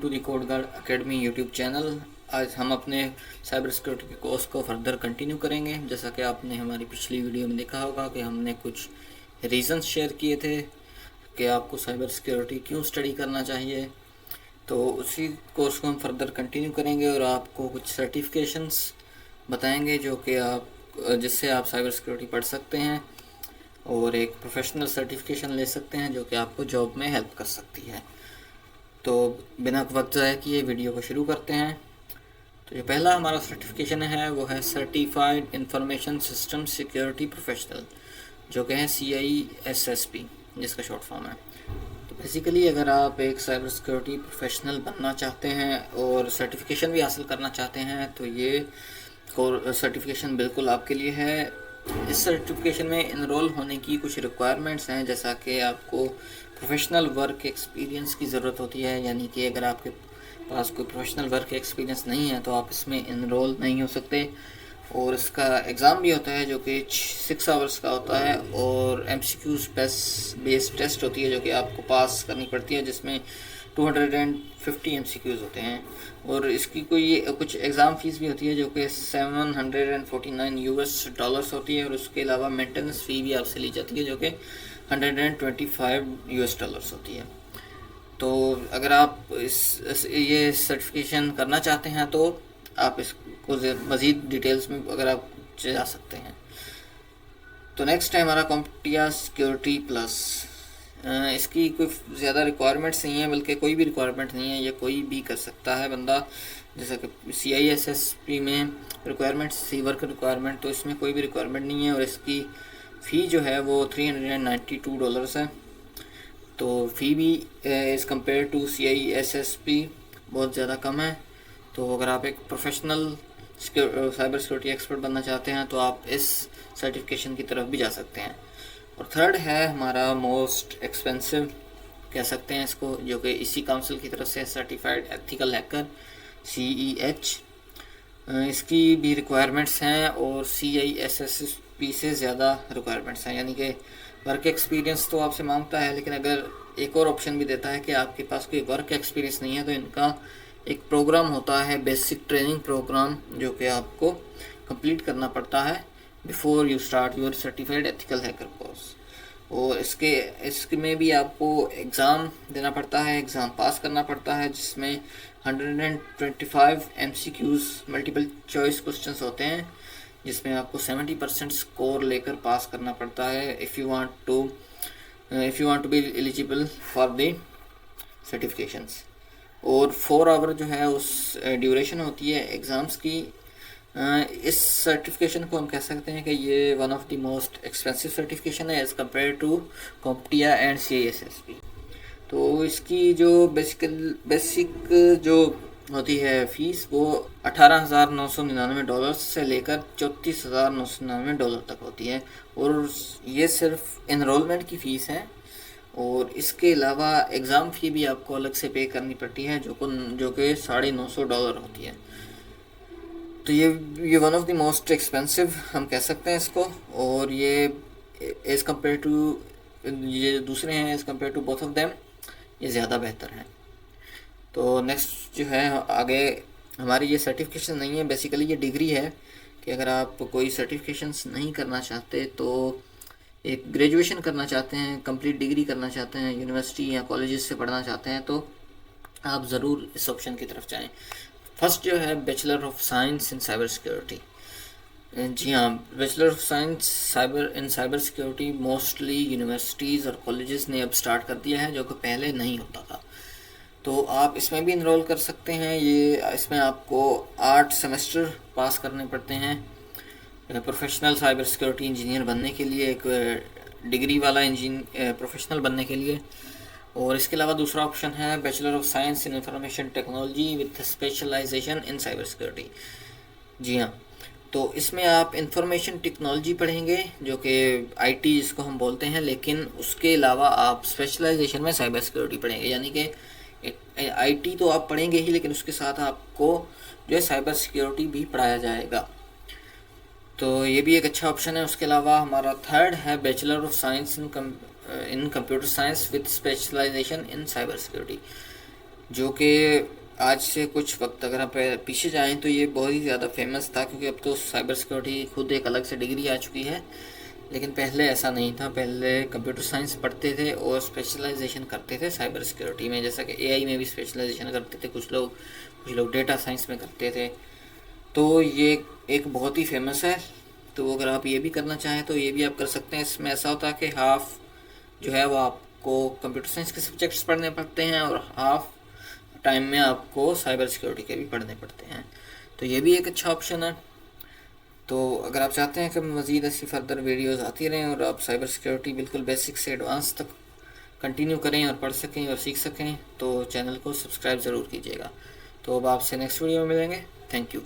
To the code guard academy YouTube channel. आज हम अपने साइबर सिक्योरिटी के कोर्स को फर्दर कंटिन्यू करेंगे। जैसा कि आपने हमारी पिछली वीडियो में देखा होगा कि हमने कुछ रीज़न्स शेयर किए थे कि आपको साइबर सिक्योरिटी क्यों स्टडी करना चाहिए। तो उसी कोर्स को हम फर्दर कंटिन्यू करेंगे और आपको कुछ सर्टिफिकेशंस बताएंगे जो कि आप जिससे आप साइबर सिक्योरिटी पढ़ सकते हैं और एक प्रोफेशनल सर्टिफिकेशन ले सकते हैं जो कि आपको जॉब में हेल्प कर सकती है। तो बिना वक्त ज़ाया किए वीडियो को शुरू करते हैं। तो जो पहला हमारा सर्टिफिकेशन है वो है certified information system security professional, जो कि है CISSP जिसका शॉर्ट फॉर्म है। तो बेसिकली अगर आप एक साइबर सिक्योरिटी प्रोफेशनल बनना चाहते हैं और सर्टिफिकेशन भी हासिल करना चाहते हैं तो ये सर्टिफिकेशन बिल्कुल आपके लिए है। इस सर्टिफिकेशन में इनरोल होने की कुछ रिक्वायरमेंट्स हैं, जैसा कि आपको प्रोफेशनल वर्क एक्सपीरियंस की ज़रूरत होती है, यानी कि अगर आपके पास कोई प्रोफेशनल वर्क एक्सपीरियंस नहीं है तो आप इसमें इनरोल नहीं हो सकते। और इसका एग्ज़ाम भी होता है जो कि 6 आवर्स का होता है और MCQs बेस्ड टेस्ट होती है जो कि आपको पास करनी पड़ती है, जिसमें 250 MCQs होते हैं। और इसकी कोई कुछ एग्ज़ाम फ़ीस भी होती है जो कि $749 होती है, और उसके अलावा मेंटेनेंस फ़ी भी आपसे ली जाती है जो कि $125 होती है। तो अगर आप ये सर्टिफिकेशन करना चाहते हैं तो आप इसको मज़ीद डिटेल्स में अगर आप जा सकते हैं। तो नेक्स्ट है हमारा कॉम्पिटिया सिक्योरिटी प्लस। इसकी कोई ज़्यादा रिक्वायरमेंट्स नहीं है, बल्कि कोई भी रिक्वायरमेंट नहीं है, ये कोई भी कर सकता है बंदा। जैसा कि CISSP में रिक्वायरमेंट्स सी वर्क रिक्वायरमेंट, तो इसमें कोई भी रिक्वायरमेंट नहीं है। और इसकी फ़ी जो है वो $392 है। तो फ़ी भी एज़ कम्पेयर टू CISSP बहुत ज़्यादा कम है। तो अगर आप एक प्रोफेशनल साइबर सिक्योरिटी एक्सपर्ट बनना चाहते हैं तो आप इस सर्टिफिकेशन की तरफ भी जा सकते हैं। और थर्ड है हमारा मोस्ट एक्सपेंसिव कह सकते हैं इसको, जो कि इसी काउंसिल की तरफ से सर्टिफाइड एथिकल हैकर CEH। इसकी भी रिक्वायरमेंट्स हैं और CISSP से ज़्यादा रिक्वायरमेंट्स हैं, यानी कि वर्क एक्सपीरियंस तो आपसे मांगता है, लेकिन अगर एक और ऑप्शन भी देता है कि आपके पास कोई वर्क एक्सपीरियंस नहीं है तो इनका एक प्रोग्राम होता है, बेसिक ट्रेनिंग प्रोग्राम, जो कि आपको कंप्लीट करना पड़ता है before you start your certified ethical hacker course. और इसमें भी आपको एग्ज़ाम देना पड़ता है, एग्ज़ाम पास करना पड़ता है, जिसमें 125 MCQs मल्टीपल चॉइस क्वेश्चंस होते हैं, जिसमें आपको 70% स्कोर लेकर पास करना पड़ता है if you want to be eligible for the certifications. और 4 आवर जो है उस ड्यूरेशन होती है एग्ज़ाम्स की। इस सर्टिफिकेशन को हम कह सकते हैं कि ये one of the most expensive certification है as compare to CompTIA and CISSP। तो इसकी जो बेसिक जो होती है फ़ीस वो $18,999 से लेकर $34,999 तक होती है। और ये सिर्फ इनरोलमेंट की फ़ीस है, और इसके अलावा एग्ज़ाम फ़ी भी आपको अलग से पे करनी पड़ती है जो कि $950 होती है। तो ये one of the most expensive हम कह सकते हैं इसको। और ये एज़ कम्पेयर टू ये दूसरे हैं, as compare to both of them ये ज़्यादा बेहतर हैं। तो नेक्स्ट जो है आगे हमारी ये सर्टिफिकेशन नहीं है, बेसिकली ये डिग्री है कि अगर आप कोई सर्टिफिकेशंस नहीं करना चाहते तो एक ग्रेजुएशन करना चाहते हैं, कंप्लीट डिग्री करना चाहते हैं, यूनिवर्सिटी या कॉलेजेस से पढ़ना चाहते हैं तो आप ज़रूर इस ऑप्शन की तरफ जाएं। फर्स्ट जो है bachelor of science in cyber security. जी हाँ, bachelor of science cyber security mostly universities और कॉलेजेस ने अब स्टार्ट कर दिया है, जो कि पहले नहीं होता था। तो आप इसमें भी इनरोल कर सकते हैं। इसमें आपको 8 सेमेस्टर पास करने पड़ते हैं प्रोफेशनल साइबर सिक्योरिटी इंजीनियर बनने के लिए, एक डिग्री वाला प्रोफेशनल बनने के लिए। और इसके अलावा दूसरा ऑप्शन है bachelor of science in information technology with specialisation in cyber security. जी हाँ, तो इसमें आप इंफॉर्मेशन टेक्नोलॉजी पढ़ेंगे जो कि IT जिसको हम बोलते हैं, लेकिन उसके अलावा आप स्पेशलाइजेशन में साइबर सिक्योरिटी पढ़ेंगे, यानी कि IT तो आप पढ़ेंगे ही, लेकिन उसके साथ आपको जो है साइबर सिक्योरिटी भी पढ़ाया जाएगा। तो ये भी एक अच्छा ऑप्शन है। उसके अलावा हमारा थर्ड है bachelor of science in computer science with specialisation in cyber security. जो कि आज से कुछ वक्त अगर आप पीछे जाएं तो ये बहुत ही ज़्यादा फेमस था, क्योंकि अब तो साइबर सिक्योरिटी खुद एक अलग से डिग्री आ चुकी है। लेकिन पहले ऐसा नहीं था, पहले कंप्यूटर साइंस पढ़ते थे और स्पेशलाइजेशन करते थे साइबर सिक्योरिटी में, जैसा कि एआई में भी स्पेशलाइजेशन करते थे कुछ लोग डेटा साइंस में करते थे। तो ये एक बहुत ही फेमस है। तो अगर आप ये भी करना चाहें तो ये भी आप कर सकते हैं। इसमें ऐसा होता है कि हाफ जो है वो आपको कंप्यूटर साइंस के सब्जेक्ट्स पढ़ने पड़ते हैं और हाफ टाइम में आपको साइबर सिक्योरिटी के भी पढ़ने पड़ते हैं। तो ये भी एक अच्छा ऑप्शन है। तो अगर आप चाहते हैं कि मज़ीद ऐसी फर्दर वीडियोस आती रहें और आप साइबर सिक्योरिटी बिल्कुल बेसिक से एडवांस तक कंटिन्यू करें और पढ़ सकें और सीख सकें, तो चैनल को सब्सक्राइब ज़रूर कीजिएगा। तो अब आपसे नेक्स्ट वीडियो में मिलेंगे। Thank you.